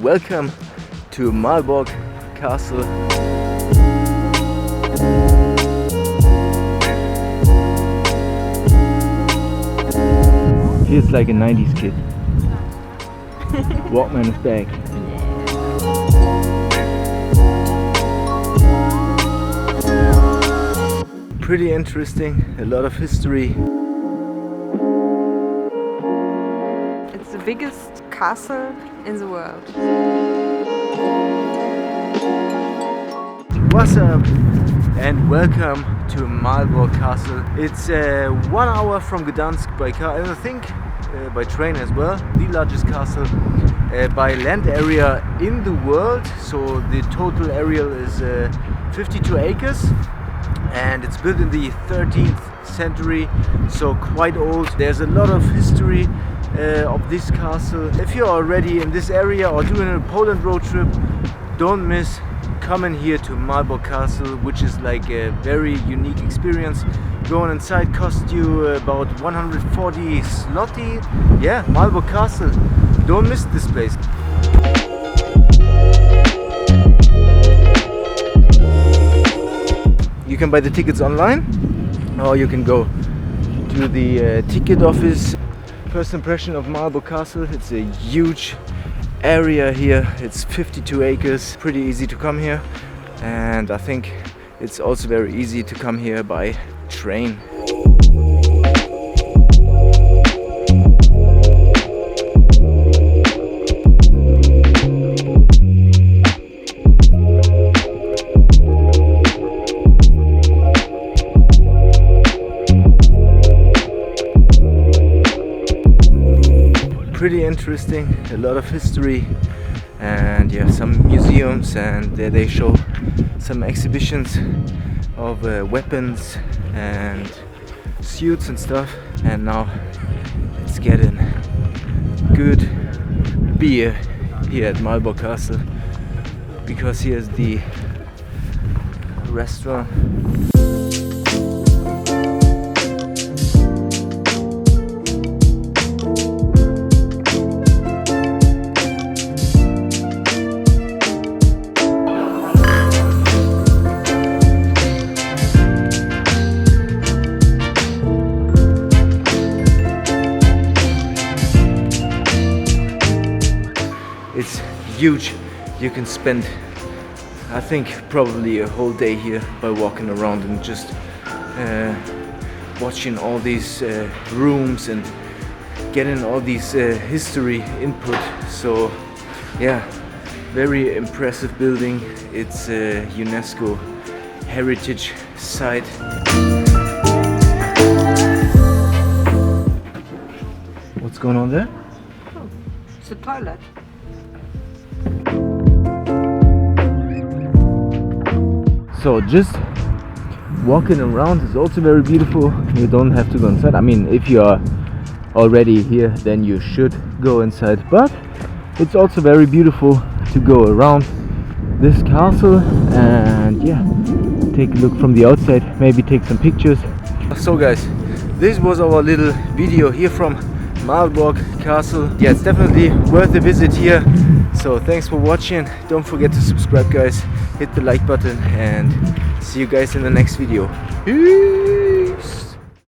Welcome to Malbork Castle. Feels like a 90s kid. Walkman is back. Pretty interesting, a lot of history. It's the biggest castle in the world. What's up and welcome to Malbork Castle. It's 1 hour from Gdansk by car and I think by train as well. The largest castle by land area in the world. So the total area is 52 acres. And it's built in the 13th century, so quite old. There's a lot of history of this castle. If you're already in this area or doing a Poland road trip, don't miss coming here to Malbork Castle, which is like a very unique experience. Going inside cost you about 140 zloty. Yeah, Malbork Castle. Don't miss this place. You can buy the tickets online or you can go to the ticket office. First impression of Malbork Castle, it's a huge area here. It's 52 acres, pretty easy to come here, and I think it's also very easy to come here by train. Pretty interesting, a lot of history, and yeah, some museums, and there they show some exhibitions of weapons and suits and stuff. And now let's get in good beer here at Malbork Castle, because here's the restaurant. It's huge. You can spend, I think, probably a whole day here by walking around and just watching all these rooms and getting all these history input. So yeah, very impressive building. It's a UNESCO heritage site. What's going on there? Oh, it's a toilet. So just walking around is also very beautiful. You don't have to go inside. I mean, if you are already here, then you should go inside. But it's also very beautiful to go around this castle and yeah, take a look from the outside, maybe take some pictures. So guys, this was our little video here from Malbork Castle. Yeah, it's definitely worth a visit here. So thanks for watching. Don't forget to subscribe, guys. Hit the like button and see you guys in the next video. Peace.